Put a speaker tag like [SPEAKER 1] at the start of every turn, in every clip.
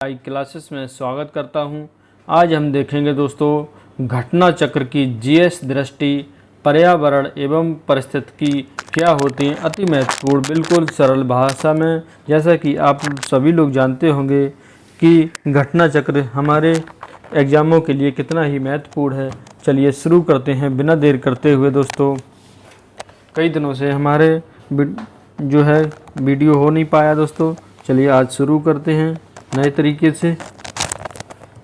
[SPEAKER 1] आई classes में स्वागत करता हूं। आज हम देखेंगे दोस्तों घटना चक्र की जीएस दृष्टि पर्यावरण एवं परिस्थितिकी क्या होती हैं। अति महत्वपूर्ण, बिल्कुल सरल भाषा में। जैसा कि आप सभी लोग जानते होंगे कि घटना चक्र हमारे एग्जामों के लिए कितना ही महत्वपूर्ण है। चलिए शुरू करते हैं बिना देर करते हुए। दोस्तों कई दिनों से हमारे जो है वीडियो हो नहीं पाया दोस्तों। चलिए आज शुरू करते हैं नए तरीके से।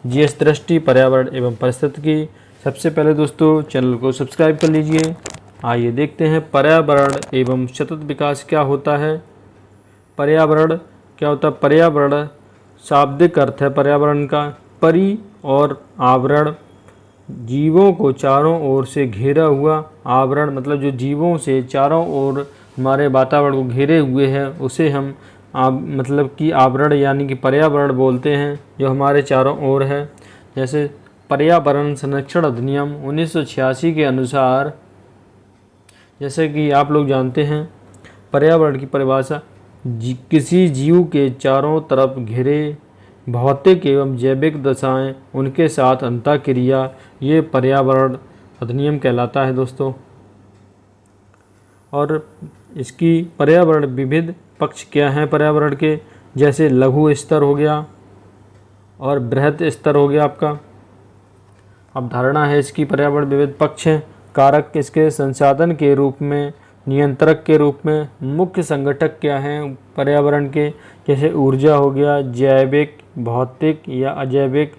[SPEAKER 1] जीएस दृष्टि पर्यावरण एवं परिस्थितिकी। सबसे पहले दोस्तों चैनल को सब्सक्राइब कर लीजिए। आइए देखते हैं पर्यावरण एवं सतत विकास क्या होता है। पर्यावरण क्या होता है? पर्यावरण शाब्दिक अर्थ है पर्यावरण का परि और आवरण, जीवों को चारों ओर से घेरा हुआ। आवरण मतलब जो जीवों से चारों ओर हमारे वातावरण को घेरे हुए है उसे हम मतलब कि आवरण यानी कि पर्यावरण बोलते हैं, जो हमारे चारों ओर है। जैसे पर्यावरण संरक्षण अधिनियम 1986 के अनुसार, जैसे कि आप लोग जानते हैं पर्यावरण की परिभाषा किसी जीव के चारों तरफ घिरे भौतिक एवं जैविक दशाएं, उनके साथ अंतःक्रिया, ये पर्यावरण अधिनियम कहलाता है दोस्तों। और इसकी पर्यावरण विविध पक्ष क्या हैं पर्यावरण के? जैसे लघु स्तर हो गया और बृहत स्तर हो गया आपका। अवधारणा है इसकी पर्यावरण विविध पक्ष हैं। कारक इसके संसाधन के रूप में, नियंत्रक के रूप में। मुख्य संगठक क्या हैं पर्यावरण के? जैसे ऊर्जा हो गया, जैविक, भौतिक या अजैविक।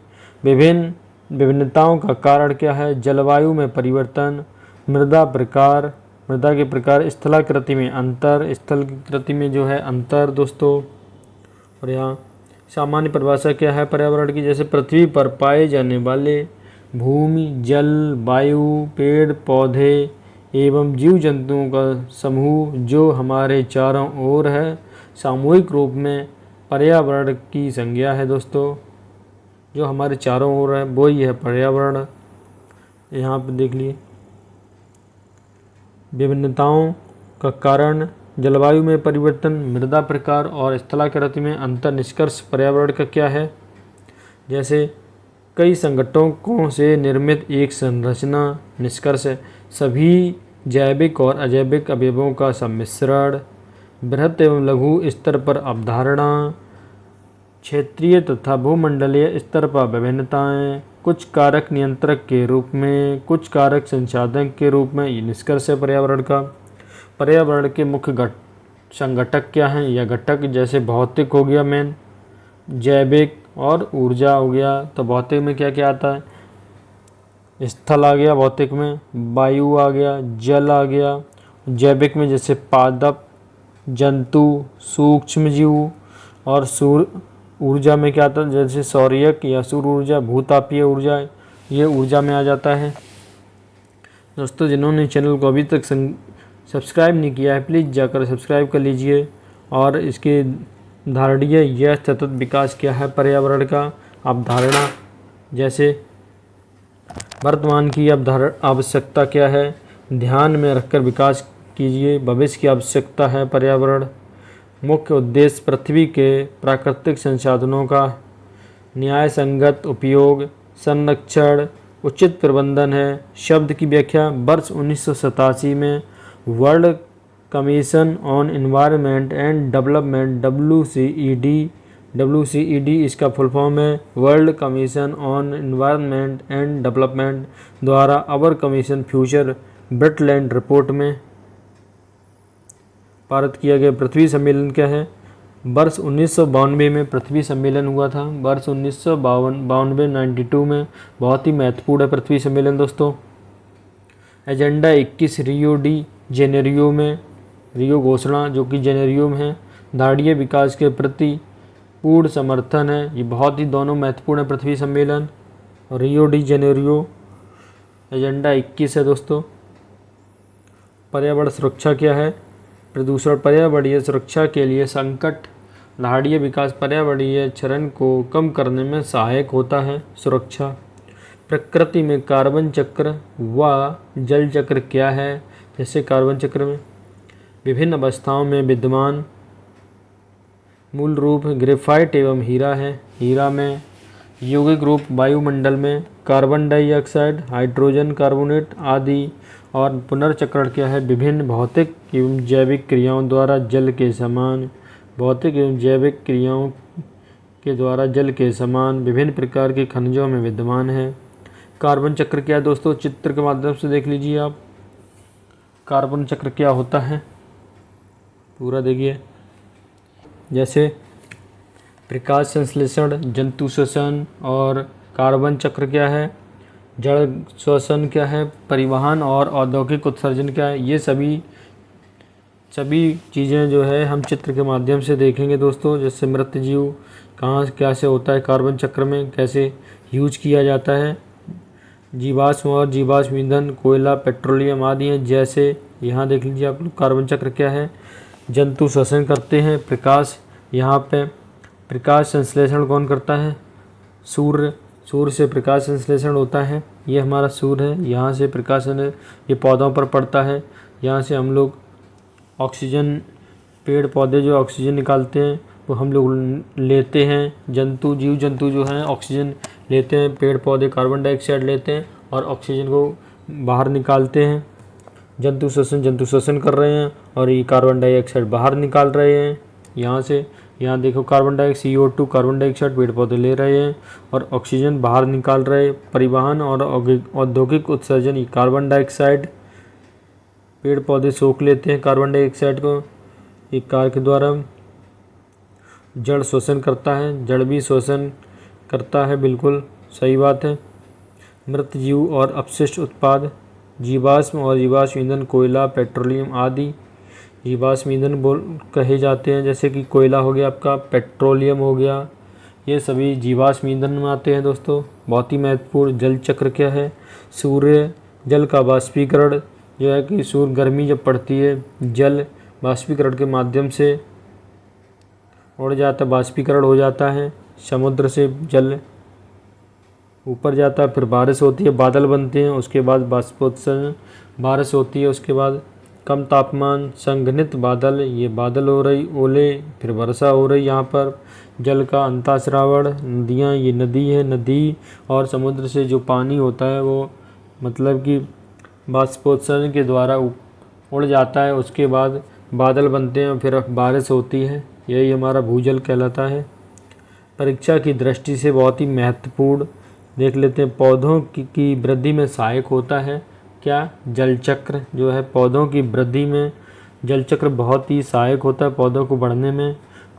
[SPEAKER 1] विभिन्नताओं का कारण क्या है? जलवायु में परिवर्तन, मृदा प्रकार, मृदा के प्रकार, स्थलाकृति में अंतर, स्थलाकृति में जो है अंतर दोस्तों। और यहाँ सामान्य परिभाषा क्या है पर्यावरण की? जैसे पृथ्वी पर पाए जाने वाले भूमि, जल, वायु, पेड़ पौधे एवं जीव जंतुओं का समूह जो हमारे चारों ओर है। सामूहिक रूप में पर्यावरण की संज्ञा है दोस्तों। जो हमारे चारों ओर है वो ही है पर्यावरण। यहाँ पर देख लिए विभिन्नताओं का कारण, जलवायु में परिवर्तन, मृदा प्रकार और स्थलाकृति में अंतर। निष्कर्ष पर्यावरण का क्या है? जैसे कई संगठनों से निर्मित एक संरचना। निष्कर्ष है सभी जैविक और अजैविक अवयवों का सम्मिश्रण। बृहत एवं लघु स्तर पर अवधारणा, क्षेत्रीय तथा भूमंडलीय स्तर पर विभिन्नताएं, कुछ कारक नियंत्रक के रूप में, कुछ कारक संसाधन के रूप में। ये निष्कर्ष है पर्यावरण का। पर्यावरण के मुख्य संघटक क्या हैं या घटक? जैसे भौतिक हो गया मेन, जैविक और ऊर्जा हो गया। तो भौतिक में क्या क्या आता है? स्थल आ गया भौतिक में, वायु आ गया, जल आ गया। जैविक में जैसे पादप, जंतु, सूक्ष्म जीव। और सूर्य ऊर्जा में क्या आता है? जैसे सौर्यक या सूर्य ऊर्जा, भूतापीय ऊर्जा, ये ऊर्जा में आ जाता है दोस्तों। जिन्होंने चैनल को अभी तक सब्सक्राइब नहीं किया है प्लीज़ जाकर सब्सक्राइब कर लीजिए। और इसके धारणीय यह सतत विकास क्या है पर्यावरण का? अवधारणा जैसे वर्तमान की आवश्यकता क्या है, ध्यान में रखकर विकास कीजिए। भविष्य की आवश्यकता है पर्यावरण। मुख्य उद्देश्य पृथ्वी के प्राकृतिक संसाधनों का न्याय संगत उपयोग, संरक्षण, उचित प्रबंधन है। शब्द की व्याख्या वर्ष 1987 में world commission on environment and development WCED इसका फुल फॉर्म है world commission on environment and development द्वारा अवर कमीशन फ्यूचर वेटलैंड रिपोर्ट में पारित किया गया। पृथ्वी सम्मेलन क्या है? वर्ष 1992 में पृथ्वी सम्मेलन हुआ था। वर्ष 1992 में बहुत ही महत्वपूर्ण है पृथ्वी सम्मेलन दोस्तों। एजेंडा 21 रियो डी जेनेरियो में, रियो घोषणा जो कि जेनेरियो में है। धारणीय विकास के प्रति पूर्ण समर्थन है। ये बहुत ही दोनों महत्वपूर्ण है पृथ्वी सम्मेलन। रियो डी जेनेरियो एजेंडा 21 है दोस्तों। पर्यावरण सुरक्षा क्या है? प्रदूषण पर्यावरणीय सुरक्षा के लिए संकट। धारणीय विकास पर्यावरणीय क्षरण को कम करने में सहायक होता है। सुरक्षा प्रकृति में कार्बन चक्र व जल चक्र क्या है? जैसे कार्बन चक्र में विभिन्न अवस्थाओं में विद्यमान मूल रूप ग्रेफाइट एवं हीरा है। हीरा में। यौगिक रूप वायुमंडल में कार्बन डाइऑक्साइड, हाइड्रोजन कार्बोनेट आदि। और पुनर्चक्रण क्या है? विभिन्न भौतिक एवं जैविक क्रियाओं द्वारा जल के समान, भौतिक एवं जैविक क्रियाओं के द्वारा जल के समान विभिन्न प्रकार के खनिजों में विद्यमान है। कार्बन चक्र क्या है दोस्तों? चित्र के माध्यम से देख लीजिए आप। कार्बन चक्र क्या होता है पूरा देखिए। जैसे प्रकाश संश्लेषण, जंतु श्वसन और कार्बन चक्र क्या है? जड़ श्वसन क्या है? परिवहन और औद्योगिक उत्सर्जन क्या है? ये सभी चीज़ें जो है हम चित्र के माध्यम से देखेंगे दोस्तों। जैसे मृत जीव कहाँ कैसे होता है कार्बन चक्र में, कैसे यूज किया जाता है। जीवाश्म और जीवाश्म ईंधन, कोयला, पेट्रोलियम आदि हैं। जैसे यहाँ देख लीजिए आप लोग कार्बन चक्र क्या है? जंतु श्वसन करते हैं। प्रकाश, यहाँ पे प्रकाश संश्लेषण कौन करता है? सूर्य से प्रकाश संश्लेषण होता है। ये हमारा सूर्य है, यहाँ से प्रकाश ये पौधों पर पड़ता है। यहाँ से हम लोग ऑक्सीजन, पेड़ पौधे जो ऑक्सीजन निकालते हैं वो हम लोग लेते हैं। जीव जंतु जो हैं ऑक्सीजन लेते हैं, पेड़ पौधे कार्बन डाइऑक्साइड लेते हैं और ऑक्सीजन को बाहर निकालते हैं। जंतु श्वसन कर रहे हैं और ये कार्बन डाइऑक्साइड बाहर निकाल रहे हैं यहाँ से। यहाँ देखो carbon dioxide, CO2 carbon dioxide पेड़ पौधे ले रहे हैं और ऑक्सीजन बाहर निकाल रहे हैं। परिवहन और औद्योगिक उत्सर्जन, कार्बन डाइऑक्साइड पेड़ पौधे सोख लेते हैं कार्बन डाइऑक्साइड को एक कार के द्वारा। जड़ श्वसन करता है, जड़ भी श्वसन करता है, बिल्कुल सही बात है। मृत जीव और अपशिष्ट उत्पाद, जीवाश्म और जीवाश्म ईंधन, कोयला, पेट्रोलियम आदि जीवाश्म ईंधन कहे जाते हैं। जैसे कि कोयला हो गया आपका, पेट्रोलियम हो गया, ये सभी जीवाश्म ईंधन में आते हैं दोस्तों। बहुत ही महत्वपूर्ण जल चक्र क्या है? सूर्य जल का बाष्पीकरण जो है कि सूर्य गर्मी जब पड़ती है, जल बाष्पीकरण के माध्यम से उड़ जाता, बाष्पीकरण हो जाता है। समुद्र से जल ऊपर जाता है, फिर बारिश होती है, बादल बनते हैं, उसके बाद बाष्पोत्सर्जन, बारिश होती है, उसके बाद कम तापमान, संघनित बादल, ये बादल हो रही, ओले, फिर वर्षा हो रही। यहाँ पर जल का अंतःस्रावण, नदियाँ, ये नदी है, नदी और समुद्र से जो पानी होता है वो मतलब कि बाष्पोत्सर्जन के द्वारा उड़ जाता है, उसके बाद बादल बनते हैं और फिर बारिश होती है। यही हमारा भूजल कहलाता है। परीक्षा की दृष्टि से बहुत ही महत्वपूर्ण देख लेते हैं। पौधों की वृद्धि में सहायक होता है क्या? जल चक्र जो है पौधों की वृद्धि में जल चक्र बहुत ही सहायक होता है पौधों को बढ़ने में।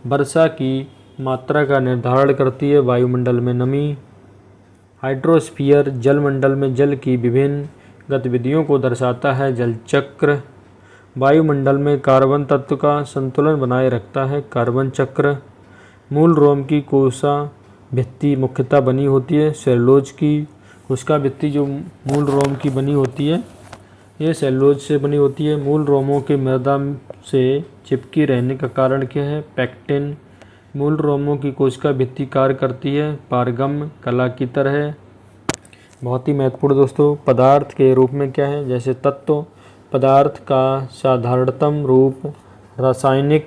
[SPEAKER 1] वर्षा की मात्रा का निर्धारण करती है वायुमंडल में नमी। हाइड्रोस्फीयर जलमंडल में जल की विभिन्न गतिविधियों को दर्शाता है जल चक्र। वायुमंडल में कार्बन तत्व का संतुलन बनाए रखता है कार्बन चक्र। मूल रोम की कोशिका भित्ति मुख्यतः बनी होती है सेलुलोज की। कोशिका भित्ति जो मूल रोम की बनी होती है ये सेलुलोज से बनी होती है। मूल रोमों के मृदा से चिपकी रहने का कारण क्या है? पैक्टिन। मूल रोमों की कोशिका भित्ति कार्य करती है पारगम्य कला की तरह। बहुत ही महत्वपूर्ण दोस्तों। पदार्थ के रूप में क्या है? जैसे तत्व, पदार्थ का साधारणतम रूप रासायनिक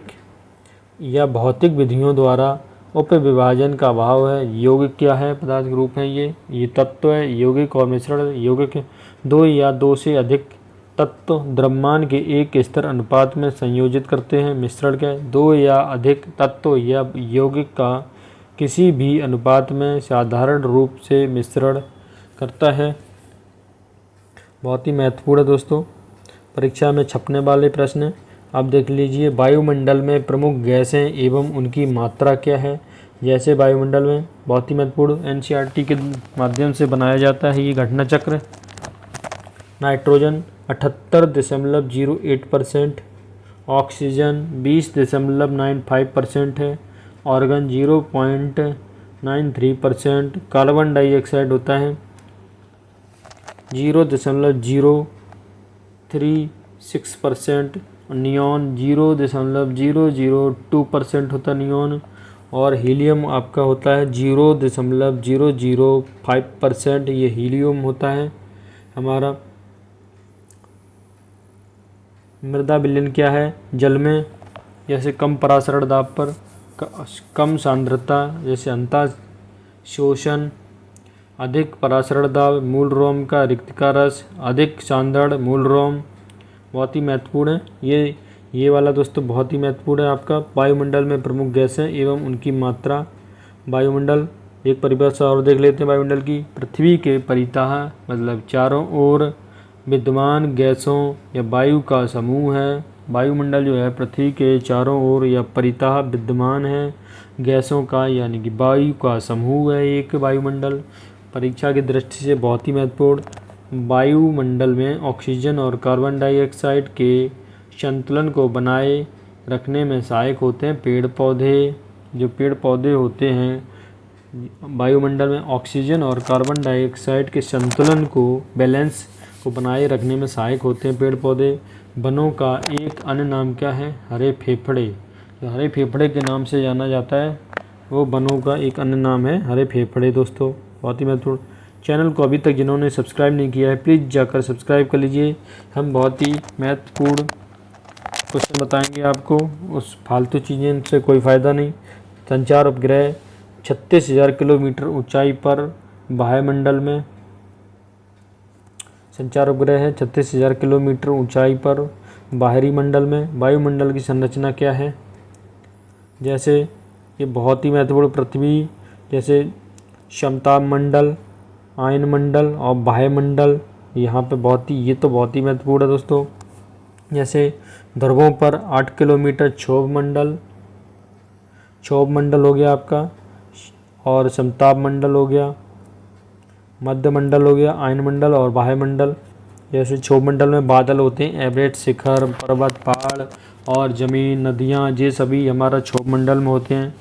[SPEAKER 1] या भौतिक विधियों द्वारा उपविभाजन का अभाव है। यौगिक क्या है? पदार्थ के रूप है ये तत्व है। यौगिक और मिश्रण, यौगिक दो या दो से अधिक तत्व द्रव्यमान के एक स्थिर अनुपात में संयोजित करते हैं। मिश्रण क्या है? दो या अधिक तत्व या यौगिक का किसी भी अनुपात में साधारण रूप से मिश्रण करता है। बहुत ही महत्वपूर्ण है दोस्तों, परीक्षा में छपने वाले प्रश्न आप देख लीजिए। वायुमंडल में प्रमुख गैसें एवं उनकी मात्रा क्या है? जैसे वायुमंडल में बहुत ही महत्वपूर्ण NCERT के माध्यम से बनाया जाता है ये घटना चक्र। नाइट्रोजन 78.08%, ऑक्सीजन 20.95% है, ऑर्गन 0.93%, कार्बन डाइऑक्साइड होता है 0.036%, नियॉन 0.002% होता है नियॉन, और हीलियम आपका होता है 0.005%। ये हीलियम होता है हमारा। मृदा विलयन क्या है? जल में जैसे कम परासरण दाब पर कम सांद्रता जैसे अंतः शोषण, अधिक परासरण दाब, मूल रोम का रिक्तिका रस, अधिक सांद्रण मूल रोम, बहुत ही महत्वपूर्ण है ये वाला दोस्तों, बहुत ही महत्वपूर्ण है आपका। वायुमंडल में प्रमुख गैसें एवं उनकी मात्रा। वायुमंडल एक परिभाषा और देख लेते हैं वायुमंडल की। पृथ्वी के परितः मतलब चारों ओर विद्यमान गैसों या वायु का समूह है। वायुमंडल जो है पृथ्वी के चारों ओर या परितः विद्यमान है गैसों का यानी कि वायु का समूह है एक वायुमंडल। परीक्षा की दृष्टि से बहुत ही महत्वपूर्ण। वायुमंडल में ऑक्सीजन और कार्बन डाइऑक्साइड के संतुलन को बनाए रखने में सहायक होते हैं पेड़ पौधे। जो पेड़ पौधे होते हैं वायुमंडल में ऑक्सीजन और कार्बन डाइऑक्साइड के संतुलन को बैलेंस को बनाए रखने में सहायक होते हैं पेड़ पौधे। वनों का एक अन्य नाम क्या है? हरे फेफड़े। जो हरे फेफड़े के नाम से जाना जाता है वो वनों का एक अन्य नाम है हरे फेफड़े दोस्तों, बहुत ही महत्वपूर्ण। चैनल को अभी तक जिन्होंने सब्सक्राइब नहीं किया है प्लीज़ जाकर सब्सक्राइब कर लीजिए। हम बहुत ही महत्वपूर्ण क्वेश्चन बताएंगे आपको, उस फालतू चीज़ें से कोई फ़ायदा नहीं। संचार उपग्रह 36,000 किलोमीटर ऊंचाई पर वायुमंडल में, संचार उपग्रह है 36,000 किलोमीटर ऊंचाई पर बाहरी मंडल में। वायुमंडल की संरचना क्या है? जैसे ये बहुत ही महत्वपूर्ण पृथ्वी जैसे समताप मंडल, आयनमंडल और बाह्यमंडल, यहाँ पे बहुत ही ये तो बहुत ही महत्वपूर्ण है दोस्तों। जैसे ध्रुवों पर 8 किलोमीटर क्षोभ मंडल हो गया आपका, और समताप मंडल हो गया, मध्य मंडल हो गया, आयनमंडल और बाह्यमंडल। जैसे क्षोभ मंडल में बादल होते हैं, एवरेस्ट शिखर, पर्वत, पहाड़ और ज़मीन, नदियाँ, ये सभी हमारा क्षोभ मंडल में होते हैं।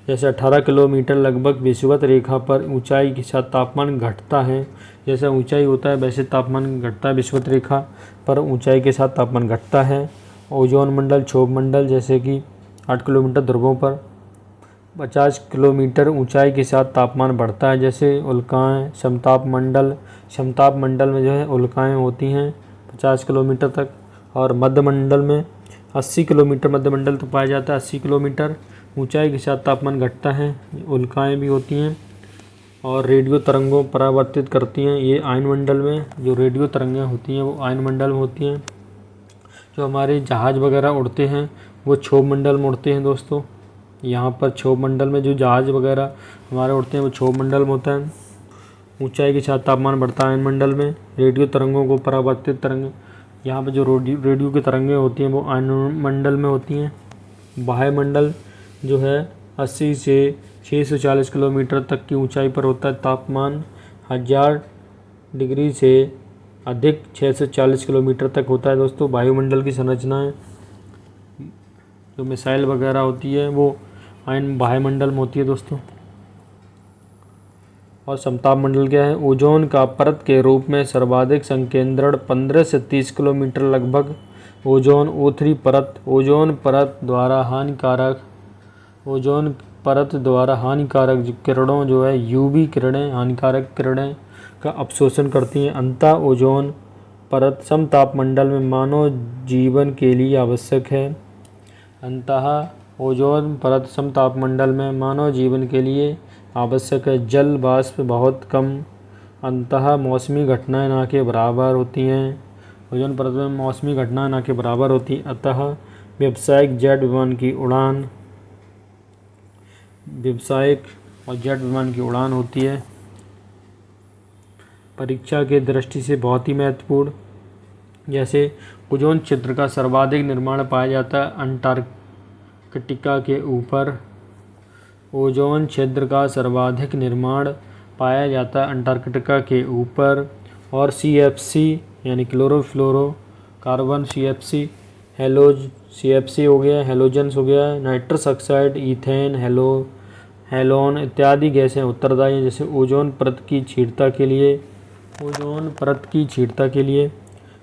[SPEAKER 1] जैसे 18 किलोमीटर लगभग विषुवत रेखा पर ऊंचाई के साथ तापमान घटता है। जैसा ऊंचाई होता है वैसे तापमान घटता है, विषुवत रेखा पर ऊंचाई के साथ तापमान घटता है। ओजोन मंडल, क्षोभ मंडल जैसे कि 8 किलोमीटर ध्रुवों पर 50 किलोमीटर ऊंचाई के साथ तापमान बढ़ता है। जैसे उल्काएँ, समताप मंडल में जो है उल्काएँ होती हैं 50 किलोमीटर तक। और मध्य मंडल में 80 किलोमीटर, मध्य मंडल तो पाया जाता है 80 किलोमीटर ऊंचाई के साथ तापमान घटता है, उल्काएँ भी होती हैं। और रेडियो तरंगों परावर्तित करती हैं ये आयनमंडल में, जो रेडियो तरंगें होती हैं वो आयनमंडल में होती हैं। जो हमारे जहाज़ वगैरह उड़ते हैं वो क्षोभ मंडल में उड़ते हैं दोस्तों। यहाँ पर क्षोभ मंडल में जो जहाज़ वगैरह हमारे उड़ते हैं वो क्षोभ मंडल में होता है। ऊंचाई के साथ तापमान बढ़ता है आयनमंडल में। रेडियो तरंगों को परावर्तित तरंग, यहाँ पर जो रेडियो की तरंगें होती हैं वो आयनमंडल में होती हैं। वायुमंडल जो है 80 से 640 किलोमीटर तक की ऊंचाई पर होता है। तापमान 1000 डिग्री से अधिक 640 किलोमीटर तक होता है दोस्तों। वायुमंडल की संरचनाएं जो मिसाइल वगैरह होती है वो वायुमंडल में होती है दोस्तों। और समताप मंडल क्या है? ओजोन का परत के रूप में सर्वाधिक संकेंद्रण 15 से 30 किलोमीटर लगभग। ओजोन O3 परत, ओजोन परत द्वारा हानिकारक किरणों जो है यूवी किरणें, हानिकारक किरणें का अवशोषण करती हैं। अंतः ओजोन परत समताप मंडल में मानव जीवन के लिए आवश्यक है। अंतः ओजोन परत समताप मंडल में मानव जीवन के लिए आवश्यक है। जल वाष्प बहुत कम, अंतः मौसमी घटनाएं ना के बराबर होती हैं। ओजोन परत में मौसमी घटनाएं ना के बराबर होती हैं। अतः व्यावसायिक जेट विमान की उड़ान होती है। परीक्षा के दृष्टि से बहुत ही महत्वपूर्ण। जैसे ओजोन क्षेत्र का सर्वाधिक निर्माण पाया जाता है अंटार्कटिका के ऊपर। ओजोन क्षेत्र का सर्वाधिक निर्माण पाया जाता है अंटार्कटिका के ऊपर। और CFC यानी क्लोरोफ्लोरोकार्बन CFC, CFC हो गया, हेलोजन्स हो गया, नाइट्रस ऑक्साइड, ईथेन, हेलोन इत्यादि गैसें उत्तरदायी हैं। जैसे ओजोन परत की छीड़ता के लिए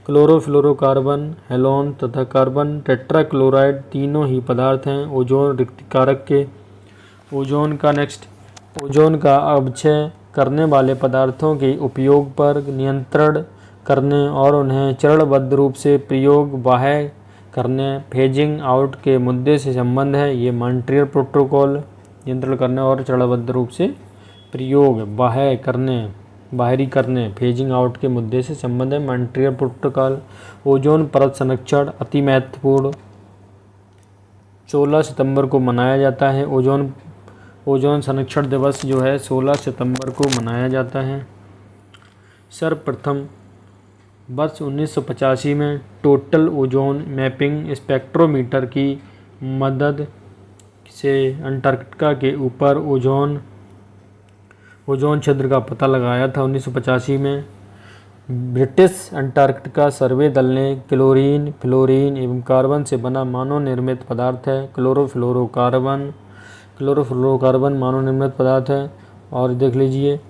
[SPEAKER 1] क्लोरोफ्लोरोकार्बन, हेलोन तथा कार्बन टेट्राक्लोराइड तीनों ही पदार्थ हैं ओजोन रिक्तिकारक के। ओजोन का अपक्षय करने वाले पदार्थों के उपयोग पर नियंत्रण करने और उन्हें चरणबद्ध रूप से प्रयोग बाह्य करने, फेजिंग आउट के मुद्दे से संबंध है। ये मॉन्ट्रियल प्रोटोकॉल नियंत्रण करने और चरणबद्ध रूप से प्रयोग बाहरी करने, फेजिंग आउट के मुद्दे से संबंध है। Montreal protocol. ओजोन परत संरक्षण अति महत्वपूर्ण 16 सितंबर को मनाया जाता है। ओजोन संरक्षण दिवस जो है 16 सितंबर को मनाया जाता है। सर्वप्रथम वर्ष 1985 में टोटल ओजोन मैपिंग स्पेक्ट्रोमीटर की मदद से अंटार्कटिका के ऊपर ओजोन छिद्र का पता लगाया था। 1985 में ब्रिटिश अंटार्कटिका सर्वे दल ने क्लोरीन, फ्लोरीन एवं कार्बन से बना मानव निर्मित पदार्थ है। क्लोरोफ्लोरोकार्बन मानव निर्मित पदार्थ है। और देख लीजिए,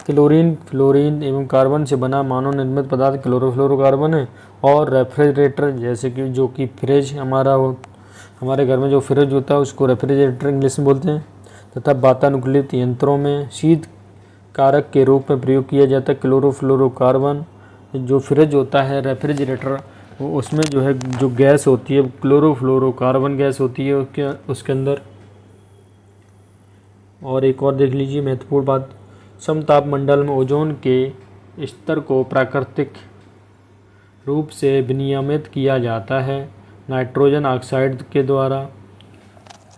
[SPEAKER 1] क्लोरीन, फ्लोरीन एवं कार्बन से बना मानव निर्मित पदार्थ क्लोरोफ्लोरोकार्बन है। और रेफ्रिजरेटर, जैसे कि जो कि फ्रिज हमारे घर में जो फ्रिज होता है उसको रेफ्रिजरेटर इंग्लिश में बोलते हैं, तथा वातानुकूलित यंत्रों में शीत कारक के रूप में प्रयोग किया जाता है। क्लोरोफ्लोरोकार्बन, जो फ्रिज होता है रेफ्रिजरेटर, उसमें जो है जो गैस होती है क्लोरोफ्लोरोकार्बन गैस होती है उसके अंदर। और एक और देख लीजिए महत्वपूर्ण बात, समतापमंडल में ओजोन के स्तर को प्राकृतिक रूप से विनियमित किया जाता है नाइट्रोजन ऑक्साइड के द्वारा।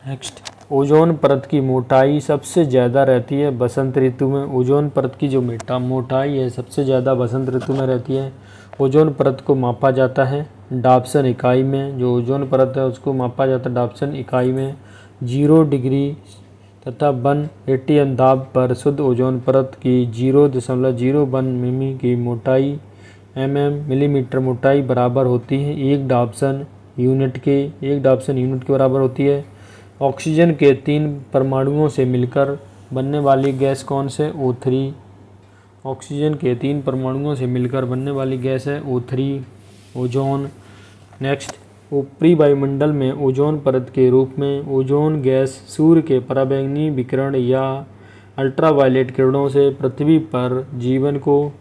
[SPEAKER 1] नेक्स्ट, ओजोन परत की मोटाई सबसे ज़्यादा रहती है बसंत ऋतु में। ओजोन परत की जो मोटाई है सबसे ज़्यादा बसंत ऋतु में रहती है। ओजोन परत को मापा जाता है डाप्सन इकाई में। जो ओजोन परत है उसको मापा जाता है डाप्सन इकाई में। 0 डिग्री तथा 1 एटीएम दाब पर शुद्ध ओजोन परत की 0.01 मिमी की मोटाई मिलीमीटर मोटाई बराबर होती है 1 डाप्सन यूनिट के बराबर होती है। ऑक्सीजन के 3 परमाणुओं से मिलकर बनने वाली गैस कौन से? O3। ऑक्सीजन के 3 परमाणुओं से मिलकर बनने वाली गैस है O3, ओजोन। नेक्स्ट, ऊपरी वायुमंडल में ओजोन परत के रूप में ओजोन गैस सूर्य के पराबैंगनी विकिरण या अल्ट्रावायलेट किरणों से पृथ्वी पर जीवन को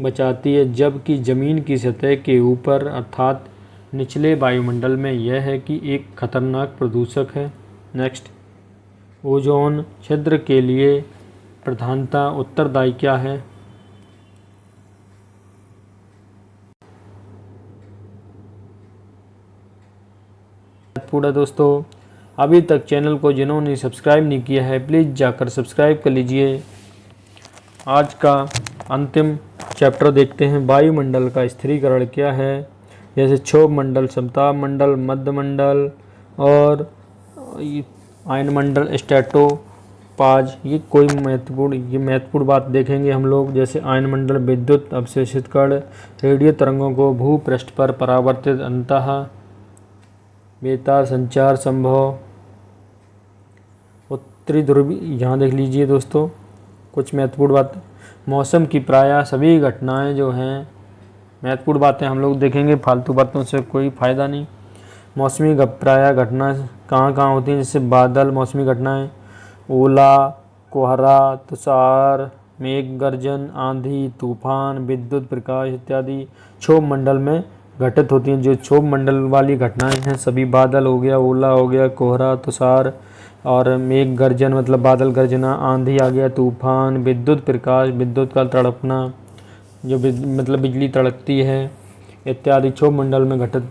[SPEAKER 1] बचाती है, जबकि जमीन की सतह के ऊपर अर्थात निचले वायुमंडल में यह है कि एक खतरनाक प्रदूषक है। नेक्स्ट, ओजोन छिद्र के लिए प्रधानता उत्तरदायी क्या है? पूरा दोस्तों, अभी तक चैनल को जिन्होंने सब्सक्राइब नहीं किया है प्लीज़ जाकर सब्सक्राइब कर लीजिए। आज का अंतिम चैप्टर देखते हैं, वायुमंडल का स्थिरीकरण क्या है। जैसे क्षोभ मंडल, समताप मंडल, मध्य मंडल और आयनमंडल, स्ट्रेटोपाज। ये महत्वपूर्ण बात देखेंगे हम लोग। जैसे आयनमंडल, विद्युत अवशोषित कण, रेडियो तरंगों को भूपृष्ठ पर परावर्तित अंतः बेतार संचार संभव। उत्तरी ध्रुव, यहाँ देख लीजिए दोस्तों कुछ महत्वपूर्ण बात। मौसम की प्रायः सभी घटनाएं जो हैं, महत्वपूर्ण बातें हम लोग देखेंगे, फालतू बातों से कोई फ़ायदा नहीं। मौसमी प्रायः घटना कहाँ कहाँ होती हैं? जैसे बादल, मौसमी घटनाएं, ओला, कोहरा, तुषार, मेघ गर्जन, आंधी, तूफान, विद्युत प्रकाश इत्यादि क्षोभ मंडल में घटित होती हैं। जो क्षोभ मंडल वाली घटनाएं हैं सभी बादल हो गया, ओला हो गया, कोहरा, तुषार और मेघ गर्जन मतलब बादल गर्जना, आंधी आ गया, तूफान, विद्युत प्रकाश, विद्युत का तड़पना जो मतलब बिजली तड़कती है इत्यादि क्षोभ मंडल में घटित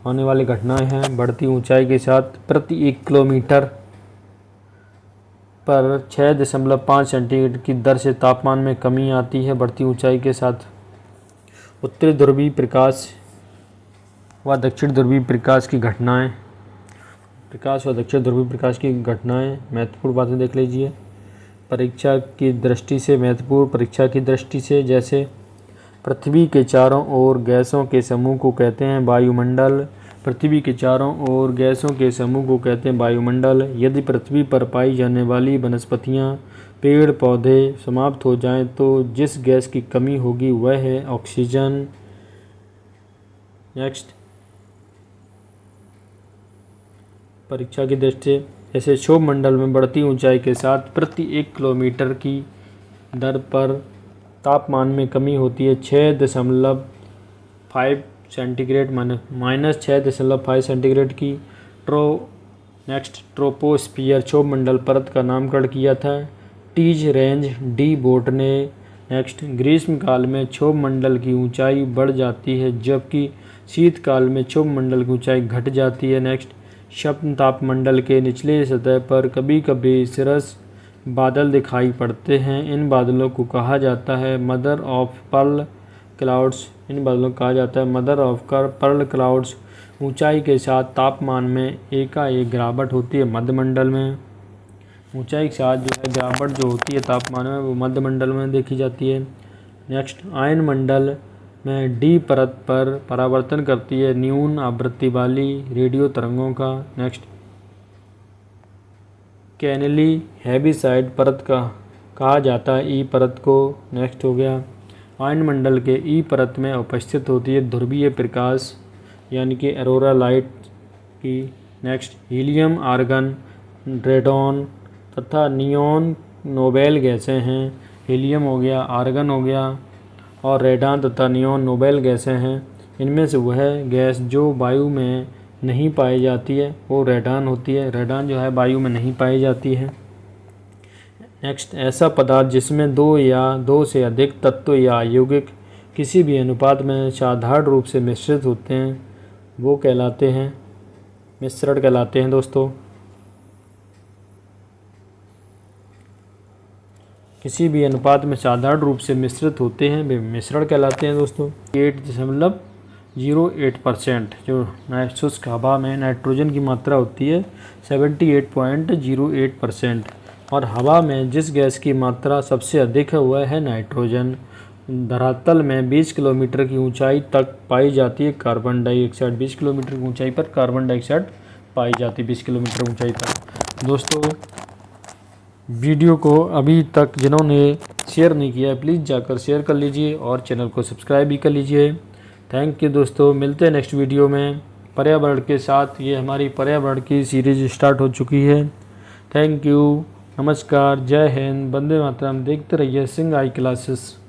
[SPEAKER 1] होने वाली घटनाएं हैं। बढ़ती ऊंचाई के साथ प्रति 1 किलोमीटर पर 6.5 सेंटीग्रेड की दर से तापमान में कमी आती है बढ़ती ऊंचाई के साथ। उत्तरी ध्रुवीय प्रकाश व दक्षिण ध्रुवीय प्रकाश की घटनाएं, महत्वपूर्ण बातें देख लीजिए। परीक्षा की दृष्टि से महत्वपूर्ण, जैसे पृथ्वी के चारों ओर गैसों के समूह को कहते हैं वायुमंडल। यदि पृथ्वी पर पाई जाने वाली वनस्पतियां, पेड़ पौधे समाप्त हो जाएं तो जिस गैस की कमी होगी वह है ऑक्सीजन। नेक्स्ट, परीक्षा की दृष्टि से जैसे क्षोभ मंडल में बढ़ती ऊंचाई के साथ प्रति 1 किलोमीटर की दर पर तापमान में कमी होती है सेंटीग्रेड -6.5 सेंटीग्रेड की। ट्रोपोस्फियर क्षोभ मंडल परत का नामकरण किया था टीज रेंज डी बोट ने। नेक्स्ट, ग्रीष्म काल में क्षोभ मंडल की ऊंचाई बढ़ जाती है जबकि शीतकाल में क्षोभ मंडल की ऊंचाई घट जाती है। नेक्स्ट, क्षप्न तापमंडल के निचले सतह पर कभी कभी सिरस बादल दिखाई पड़ते हैं। इन बादलों को कहा जाता है मदर ऑफ पर्ल क्लाउड्स। इन बादलों को कहा जाता है मदर ऑफ पर्ल क्लाउड्स। ऊंचाई के साथ तापमान में एकाएक गिरावट होती है मध्यमंडल में। ऊंचाई के साथ जो है गिरावट जो होती है तापमान में वो मध्यमंडल में देखी जाती है। नेक्स्ट, आयन मंडल में डी परत पर परावर्तन करती है न्यून आवृत्ति वाली रेडियो तरंगों का। नेक्स्ट, कैनेली हैवीसाइड परत का कहा जाता है ई परत को। नेक्स्ट हो गया, आयन मंडल के ई परत में उपस्थित होती है ध्रुवीय प्रकाश यानी कि अरोरा लाइट की। नेक्स्ट, हीलियम, आर्गन, रेडॉन तथा नियॉन नोबेल गैसें हैं। हीलियम हो गया, आर्गन हो गया और रेडॉन तथा नियॉन नोबेल गैसें हैं। इनमें से वह गैस जो वायु में नहीं पाई जाती है वो रेडॉन होती है। रेडॉन जो है वायु में नहीं पाई जाती है। नेक्स्ट, ऐसा पदार्थ जिसमें दो या दो से अधिक तत्व या यौगिक किसी भी अनुपात में साधारण रूप से मिश्रित होते हैं वो कहलाते हैं मिश्रण कहलाते हैं दोस्तों। किसी भी अनुपात में साधारण रूप से मिश्रित होते हैं वे मिश्रण कहलाते हैं दोस्तों। 8.08% जो शुष्क हवा में नाइट्रोजन की मात्रा होती है 78.08%। और हवा में जिस गैस की मात्रा सबसे अधिक है वह है नाइट्रोजन। धरातल में 20 किलोमीटर की ऊंचाई तक पाई जाती है कार्बन डाइऑक्साइड। 20 किलोमीटर की ऊंचाई पर कार्बन डाइऑक्साइड पाई जाती है 20 किलोमीटर ऊंचाई तक। दोस्तों, वीडियो को अभी तक जिन्होंने शेयर नहीं किया है प्लीज़ जाकर शेयर कर लीजिए और चैनल को सब्सक्राइब भी कर लीजिए। थैंक यू दोस्तों, मिलते हैं नेक्स्ट वीडियो में पर्यावरण के साथ। ये हमारी पर्यावरण की सीरीज स्टार्ट हो चुकी है। थैंक यू, नमस्कार, जय हिंद, वंदे मातरम। देखते रहिए सिंह आई क्लासेस।